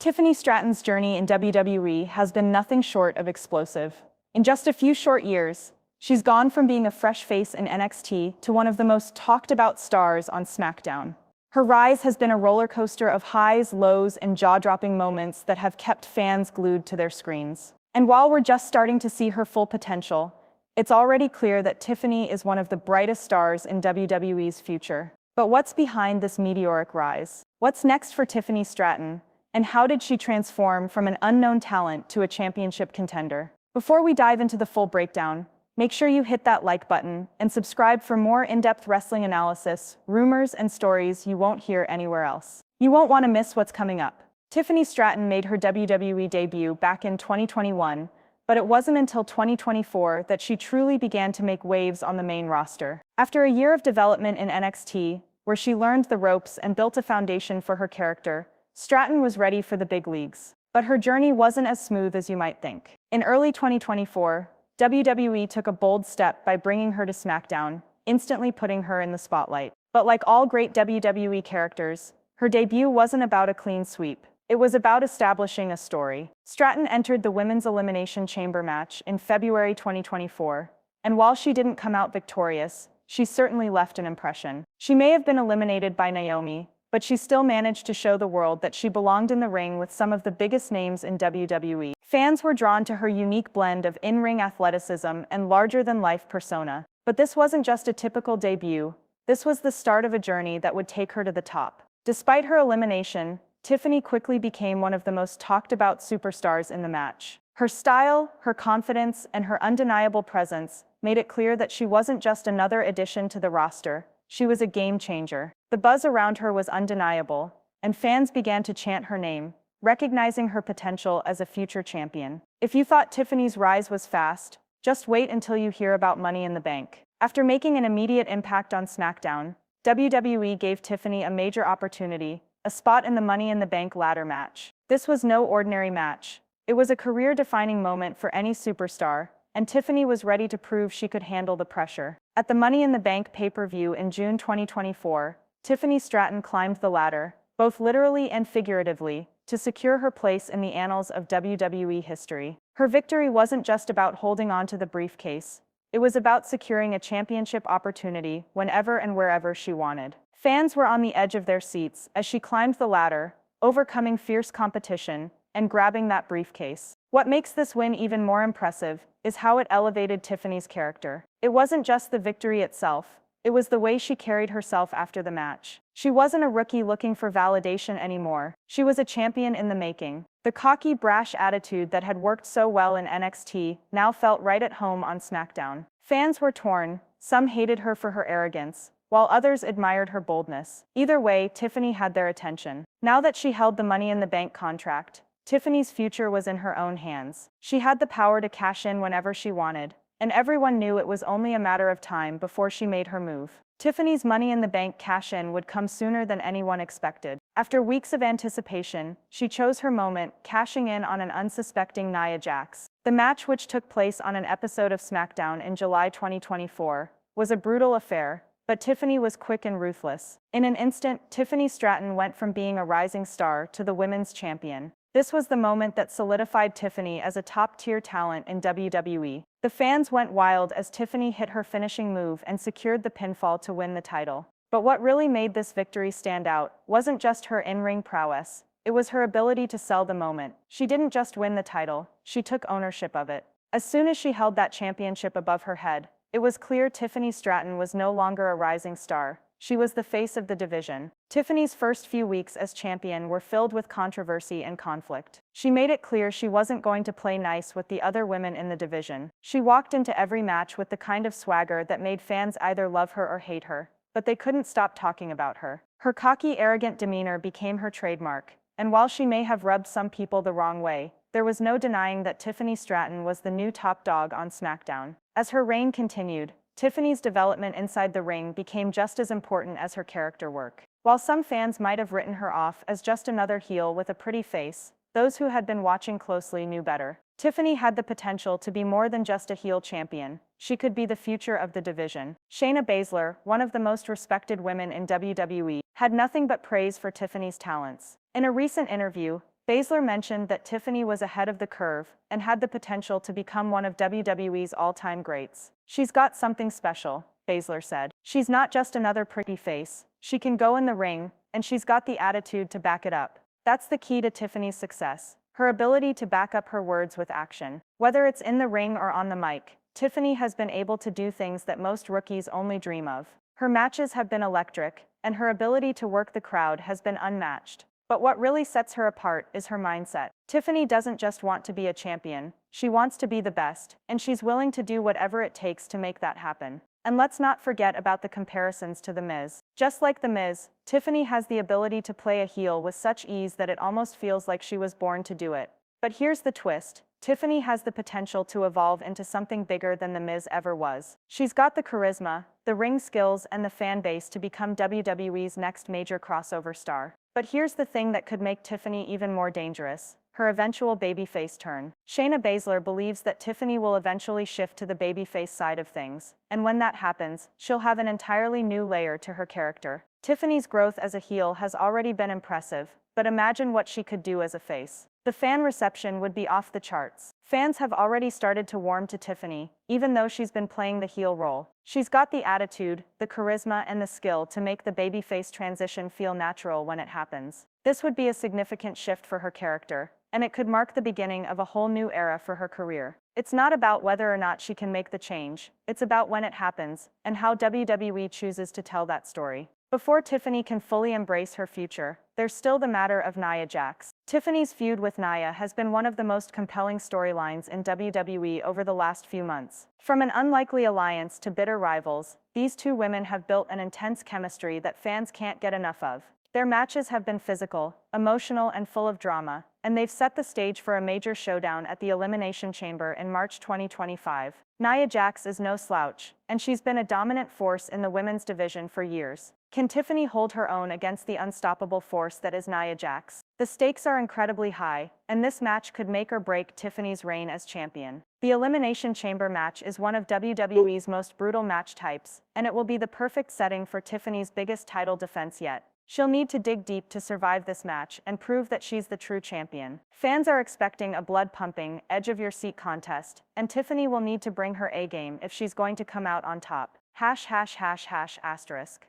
Tiffany Stratton's journey in WWE has been nothing short of explosive. In just a few short years, she's gone from being a fresh face in NXT to one of the most talked about stars on SmackDown. Her rise has been a roller coaster of highs, lows, and jaw-dropping moments that have kept fans glued to their screens. And while we're just starting to see her full potential, it's already clear that Tiffany is one of the brightest stars in WWE's future. But what's behind this meteoric rise? What's next for Tiffany Stratton? And how did she transform from an unknown talent to a championship contender? Before we dive into the full breakdown, make sure you hit that like button and subscribe for more in-depth wrestling analysis, rumors, and stories you won't hear anywhere else. You won't want to miss what's coming up. Tiffany Stratton made her WWE debut back in 2021, but it wasn't until 2024 that she truly began to make waves on the main roster. After a year of development in NXT, where she learned the ropes and built a foundation for her character, Stratton was ready for the big leagues. But her journey wasn't as smooth as you might think. In early 2024, WWE took a bold step by bringing her to SmackDown, instantly putting her in the spotlight. But like all great WWE characters, her debut wasn't about a clean sweep. It was about establishing a story. Stratton entered the Women's Elimination Chamber match in February 2024, and while she didn't come out victorious, she certainly left an impression. She may have been eliminated by Naomi, but she still managed to show the world that she belonged in the ring with some of the biggest names in WWE. Fans were drawn to her unique blend of in-ring athleticism and larger-than-life persona. But this wasn't just a typical debut. This was the start of a journey that would take her to the top. Despite her elimination, Tiffany quickly became one of the most talked-about superstars in the match. Her style, her confidence, and her undeniable presence made it clear that she wasn't just another addition to the roster. She was a game-changer. The buzz around her was undeniable, and fans began to chant her name, recognizing her potential as a future champion. If you thought Tiffany's rise was fast, just wait until you hear about Money in the Bank. After making an immediate impact on SmackDown, WWE gave Tiffany a major opportunity, a spot in the Money in the Bank ladder match. This was no ordinary match. It was a career-defining moment for any superstar, and Tiffany was ready to prove she could handle the pressure. At the Money in the Bank pay-per-view in June 2024, Tiffany Stratton climbed the ladder, both literally and figuratively, to secure her place in the annals of WWE history. Her victory wasn't just about holding on to the briefcase. It was about securing a championship opportunity whenever and wherever she wanted. Fans were on the edge of their seats as she climbed the ladder, overcoming fierce competition and grabbing that briefcase. What makes this win even more impressive is how it elevated Tiffany's character. It wasn't just the victory itself. It was the way she carried herself after the match. She wasn't a rookie looking for validation anymore. She was a champion in the making. The cocky, brash attitude that had worked so well in NXT now felt right at home on SmackDown. Fans were torn. Some hated her for her arrogance, while others admired her boldness. Either way, Tiffany had their attention. Now that she held the Money in the Bank contract, Tiffany's future was in her own hands. She had the power to cash in whenever she wanted, and everyone knew it was only a matter of time before she made her move. Tiffany's Money in the Bank cash-in would come sooner than anyone expected. After weeks of anticipation, she chose her moment, cashing in on an unsuspecting Nia Jax. The match, which took place on an episode of SmackDown in July 2024, was a brutal affair, but Tiffany was quick and ruthless. In an instant, Tiffany Stratton went from being a rising star to the women's champion. This was the moment that solidified Tiffany as a top-tier talent in WWE. The fans went wild as Tiffany hit her finishing move and secured the pinfall to win the title. But what really made this victory stand out wasn't just her in-ring prowess. It was her ability to sell the moment. She didn't just win the title, she took ownership of it. As soon as she held that championship above her head, it was clear Tiffany Stratton was no longer a rising star. She was the face of the division. Tiffany's first few weeks as champion were filled with controversy and conflict. She made it clear she wasn't going to play nice with the other women in the division. She walked into every match with the kind of swagger that made fans either love her or hate her, but they couldn't stop talking about her. Her cocky, arrogant demeanor became her trademark, and while she may have rubbed some people the wrong way, there was no denying that Tiffany Stratton was the new top dog on SmackDown. As her reign continued, Tiffany's development inside the ring became just as important as her character work. While some fans might have written her off as just another heel with a pretty face, those who had been watching closely knew better. Tiffany had the potential to be more than just a heel champion. She could be the future of the division. Shayna Baszler, one of the most respected women in WWE, had nothing but praise for Tiffany's talents. In a recent interview, Baszler mentioned that Tiffany was ahead of the curve and had the potential to become one of WWE's all-time greats. She's got something special, Baszler said. She's not just another pretty face. She can go in the ring, and she's got the attitude to back it up. That's the key to Tiffany's success, her ability to back up her words with action. Whether it's in the ring or on the mic, Tiffany has been able to do things that most rookies only dream of. Her matches have been electric, and her ability to work the crowd has been unmatched. But what really sets her apart is her mindset. Tiffany doesn't just want to be a champion, she wants to be the best, and she's willing to do whatever it takes to make that happen. And let's not forget about the comparisons to The Miz. Just like The Miz, Tiffany has the ability to play a heel with such ease that it almost feels like she was born to do it. But here's the twist. Tiffany has the potential to evolve into something bigger than The Miz ever was. She's got the charisma, the ring skills, and the fan base to become WWE's next major crossover star. But here's the thing that could make Tiffany even more dangerous: her eventual babyface turn. Shayna Baszler believes that Tiffany will eventually shift to the babyface side of things, and when that happens, she'll have an entirely new layer to her character. Tiffany's growth as a heel has already been impressive, but imagine what she could do as a face. The fan reception would be off the charts. Fans have already started to warm to Tiffany, even though she's been playing the heel role. She's got the attitude, the charisma, and the skill to make the babyface transition feel natural when it happens. This would be a significant shift for her character, and it could mark the beginning of a whole new era for her career. It's not about whether or not she can make the change, it's about when it happens, and how WWE chooses to tell that story. Before Tiffany can fully embrace her future, there's still the matter of Nia Jax. Tiffany's feud with Nia has been one of the most compelling storylines in WWE over the last few months. From an unlikely alliance to bitter rivals, these two women have built an intense chemistry that fans can't get enough of. Their matches have been physical, emotional, and full of drama, and they've set the stage for a major showdown at the Elimination Chamber in March 2025. Nia Jax is no slouch, and she's been a dominant force in the women's division for years. Can Tiffany hold her own against the unstoppable force that is Nia Jax? The stakes are incredibly high, and this match could make or break Tiffany's reign as champion. The Elimination Chamber match is one of WWE's most brutal match types, and it will be the perfect setting for Tiffany's biggest title defense yet. She'll need to dig deep to survive this match and prove that she's the true champion. Fans are expecting a blood-pumping, edge-of-your-seat contest, and Tiffany will need to bring her A-game if she's going to come out on top. ###***.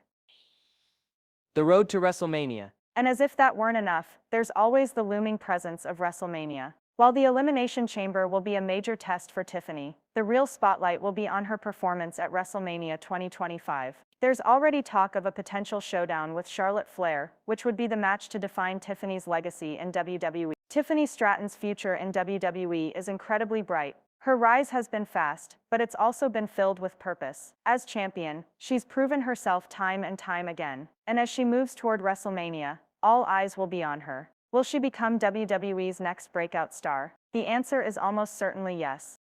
The road to WrestleMania. And as if that weren't enough, there's always the looming presence of WrestleMania. While the Elimination Chamber will be a major test for Tiffany, the real spotlight will be on her performance at WrestleMania 2025. There's already talk of a potential showdown with Charlotte Flair, which would be the match to define Tiffany's legacy in WWE. Tiffany Stratton's future in WWE is incredibly bright. Her rise has been fast, but it's also been filled with purpose. As champion, she's proven herself time and time again. And as she moves toward WrestleMania, all eyes will be on her. Will she become WWE's next breakout star? The answer is almost certainly yes.